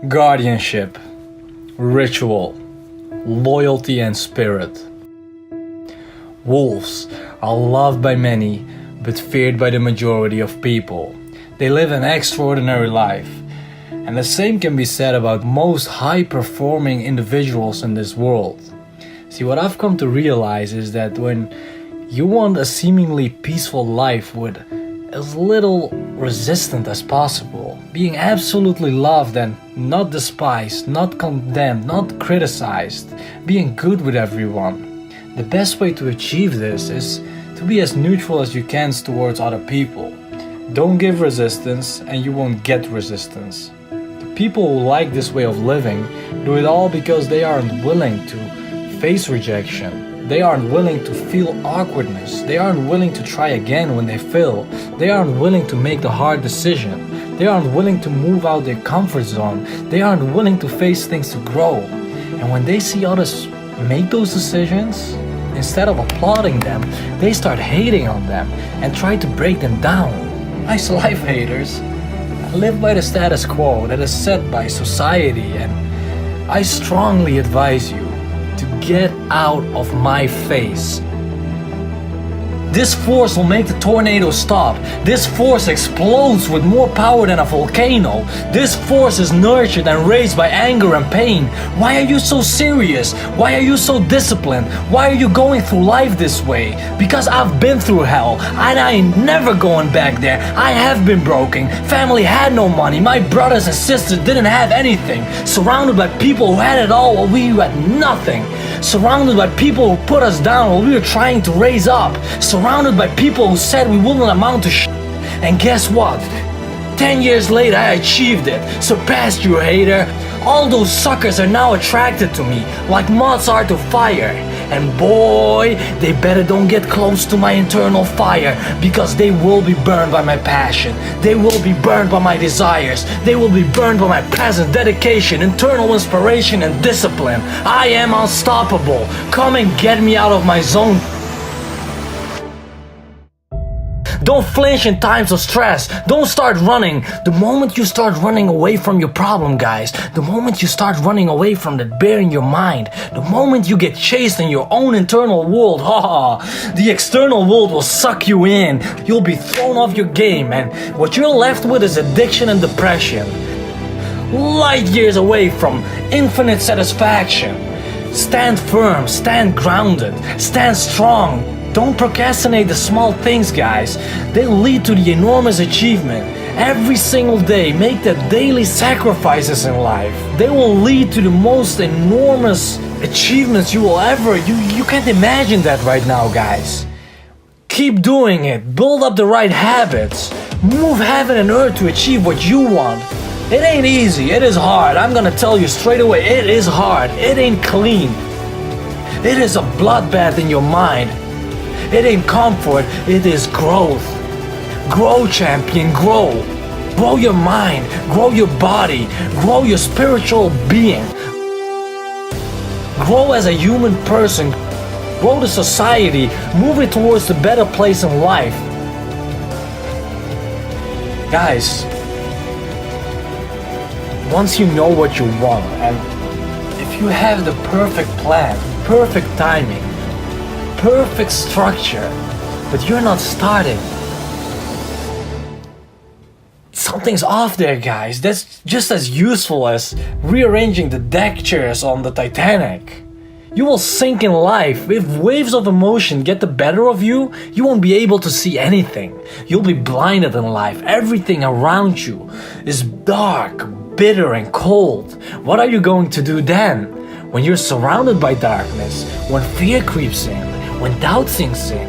Guardianship, ritual, loyalty and spirit. Wolves are loved by many, but feared by the majority of people. They live an extraordinary life. And the same can be said about most high-performing individuals in this world. See, what I've come to realize is that when you want a seemingly peaceful life with as little resistance as possible, being absolutely loved and not despised, not condemned, not criticized, being good with everyone, the best way to achieve this is to be as neutral as you can towards other people. Don't give resistance and you won't get resistance. The people who like this way of living do it all because they aren't willing to face rejection. They aren't willing to feel awkwardness. They aren't willing to try again when they fail. They aren't willing to make the hard decision. They aren't willing to move out their comfort zone. They aren't willing to face things to grow. And when they see others make those decisions, instead of applauding them, they start hating on them and try to break them down. Nice life, haters. I live by the status quo that is set by society, and I strongly advise you to get out of my face. This force will make the tornado stop. This force explodes with more power than a volcano. This force is nurtured and raised by anger and pain. Why are you so serious? Why are you so disciplined? Why are you going through life this way? Because I've been through hell and I ain't never going back there. I have been broken. Family had no money. My brothers and sisters didn't have anything. Surrounded by people who had it all while we had nothing. Surrounded by people who put us down while we were trying to raise up. Surrounded by people who said we wouldn't amount to shit. And guess what? 10 years later I achieved it. Surpassed you, hater. All those suckers are now attracted to me, like moths are to fire. And boy, they better don't get close to my internal fire, because they will be burned by my passion. They will be burned by my desires. They will be burned by my presence, dedication, internal inspiration and discipline. I am unstoppable. Come and get me out of my zone. Don't flinch in times of stress. Don't start running. The moment you start running away from your problem, guys, the moment you start running away from that bear in your mind, the moment you get chased in your own internal world, the external world will suck you in. You'll be thrown off your game, and what you're left with is addiction and depression. Light years away from infinite satisfaction. Stand firm, stand grounded, stand strong. Don't procrastinate the small things, guys. They lead to the enormous achievement. Every single day, make the daily sacrifices in life. They will lead to the most enormous achievements you will ever. You can't imagine that right now, guys. Keep doing it. Build up the right habits. Move heaven and earth to achieve what you want. It ain't easy. It is hard. I'm gonna tell you straight away. It is hard. It ain't clean. It is a bloodbath in your mind. It ain't comfort, it is growth. Grow, champion, grow. Grow your mind, grow your body, grow your spiritual being. Grow as a human person, grow the society, move it towards a better place in life. Guys, once you know what you want, and if you have the perfect plan, perfect timing, perfect structure, but you're not starting, something's off there, guys. That's just as useful as rearranging the deck chairs on the Titanic. You will sink in life. If waves of emotion get the better of you, you won't be able to see anything. You'll be blinded in life. Everything around you is dark, bitter and cold. What are you going to do then? When you're surrounded by darkness, when fear creeps in, when doubt sinks in,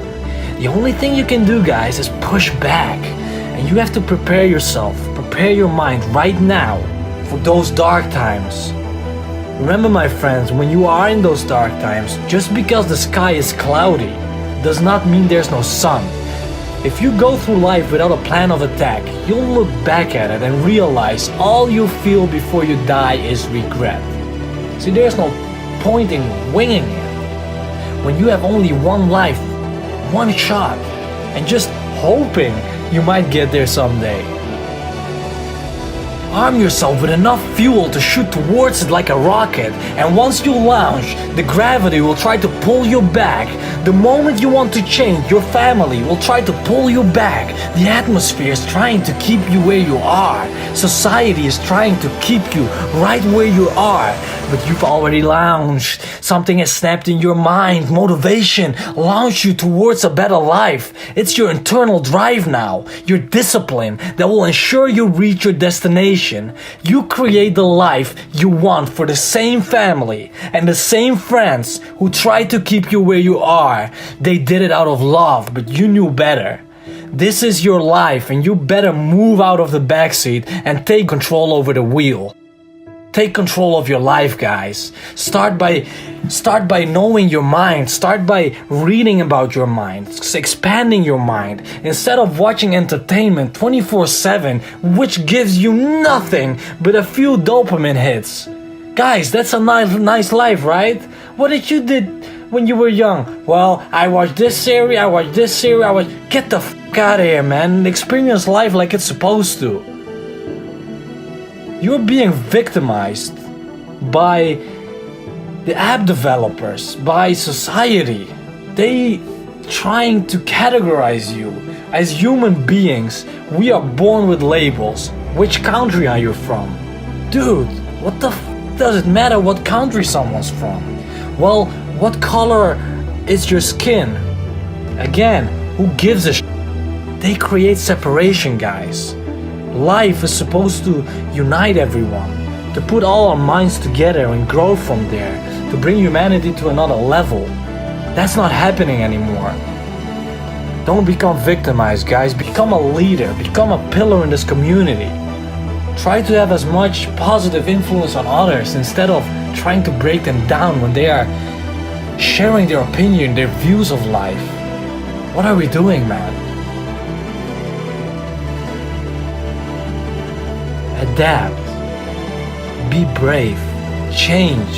the only thing you can do, guys, is push back. And you have to prepare yourself, prepare your mind right now for those dark times. Remember, my friends, when you are in those dark times, just because the sky is cloudy does not mean there's no sun. If you go through life without a plan of attack, you'll look back at it and realize all you feel before you die is regret. See, there's no point in winging it. When you have only one life, one shot, and just hoping you might get there someday. Arm yourself with enough fuel to shoot towards it like a rocket, and once you launch, the gravity will try to pull you back. The moment you want to change, your family will try to pull you back. The atmosphere is trying to keep you where you are. Society is trying to keep you right where you are. But you've already launched. Something has snapped in your mind. Motivation launched you towards a better life. It's your internal drive now, your discipline that will ensure you reach your destination. You create the life you want for the same family and the same friends who try to keep you where you are. They did it out of love, but you knew better. This is your life, and you better move out of the backseat and take control over the wheel. Take control of your life, guys. Start by knowing your mind. Start by reading about your mind, expanding your mind, instead of watching entertainment 24/7, which gives you nothing but a few dopamine hits. Guys, that's a nice life, right? What did you did when you were young? Well, I watched this series, Get the fuck out of here, man. Experience life like it's supposed to. You're being victimized by the app developers, by society. They trying to categorize you. As human beings, we are born with labels. Which country are you from? Dude, what the does it matter what country someone's from? Well, what color is your skin? Again, who gives a shit? They create separation, guys. Life is supposed to unite everyone, to put all our minds together and grow from there, to bring humanity to another level. That's not happening anymore. Don't become victimized, guys. Become a leader, become a pillar in this community. Try to have as much positive influence on others instead of trying to break them down when they are sharing their opinion, their views of life. What are we doing, man? Adapt, be brave, change,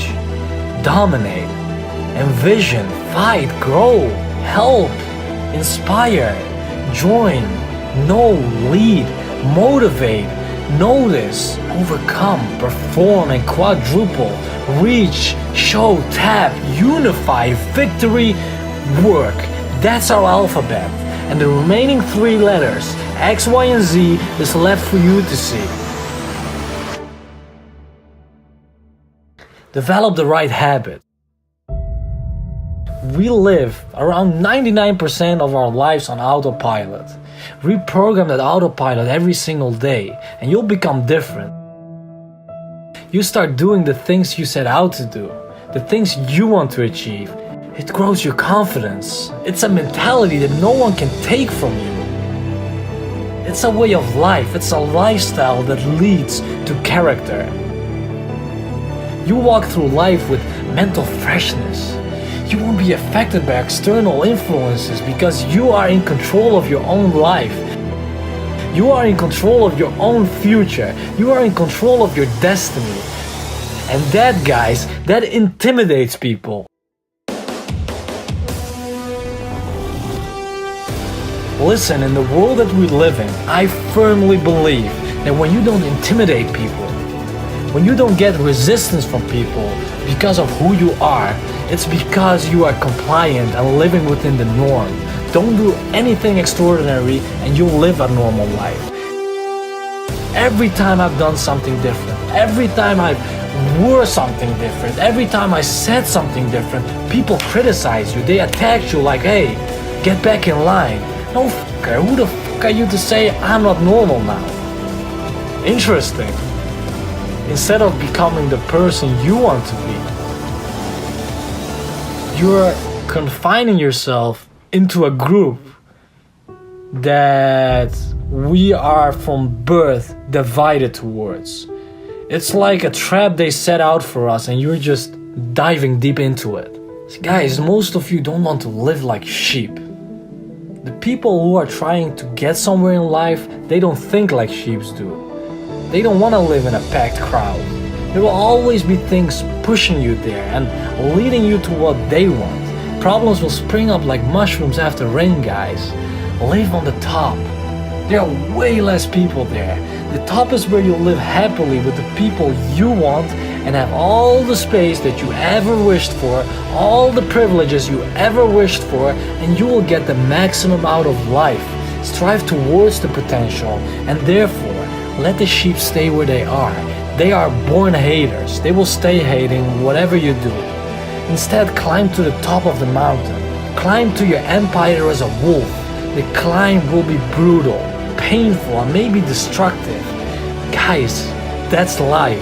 dominate, envision, fight, grow, help, inspire, join, know, lead, motivate, notice, overcome, perform, and quadruple, reach, show, tap, unify, victory, work. That's our alphabet. And the remaining 3 letters, X, Y, and Z, is left for you to see. Develop the right habit. We live around 99% of our lives on autopilot. Reprogram that autopilot every single day and you'll become different. You start doing the things you set out to do, the things you want to achieve. It grows your confidence. It's a mentality that no one can take from you. It's a way of life. It's a lifestyle that leads to character. You walk through life with mental freshness. You won't be affected by external influences because you are in control of your own life. You are in control of your own future. You are in control of your destiny. And that, guys, that intimidates people. Listen, in the world that we live in, I firmly believe that when you don't intimidate people, when you don't get resistance from people because of who you are, it's because you are compliant and living within the norm. Don't do anything extraordinary and you'll live a normal life. Every time I've done something different, every time I've wore something different, every time I said something different, people criticize you. They attack you like, hey, get back in line. No fucker, who the fuck are you to say I'm not normal now? Interesting. Instead of becoming the person you want to be, you're confining yourself into a group that we are from birth divided towards. It's like a trap they set out for us and you're just diving deep into it. Guys, most of you don't want to live like sheep. The people who are trying to get somewhere in life, they don't think like sheep do. They don't want to live in a packed crowd. There will always be things pushing you there and leading you to what they want. Problems will spring up like mushrooms after rain, guys. Live on the top. There are way less people there. The top is where you'll live happily with the people you want and have all the space that you ever wished for, all the privileges you ever wished for, and you will get the maximum out of life. Strive towards the potential, and therefore, let the sheep stay where they are. They are born haters. They will stay hating whatever you do. Instead, climb to the top of the mountain. Climb to your empire as a wolf. The climb will be brutal, painful, and maybe destructive. Guys, that's life.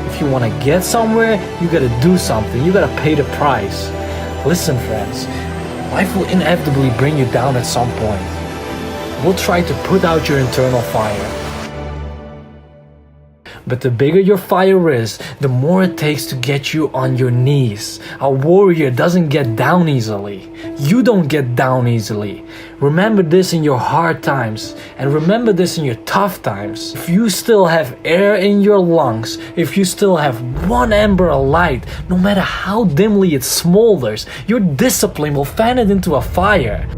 If you want to get somewhere, you gotta do something. You gotta pay the price. Listen, friends, life will inevitably bring you down at some point. We'll try to put out your internal fire. But the bigger your fire is, the more it takes to get you on your knees. A warrior doesn't get down easily. You don't get down easily. Remember this in your hard times, and remember this in your tough times. If you still have air in your lungs, if you still have one ember of light, no matter how dimly it smolders, your discipline will fan it into a fire.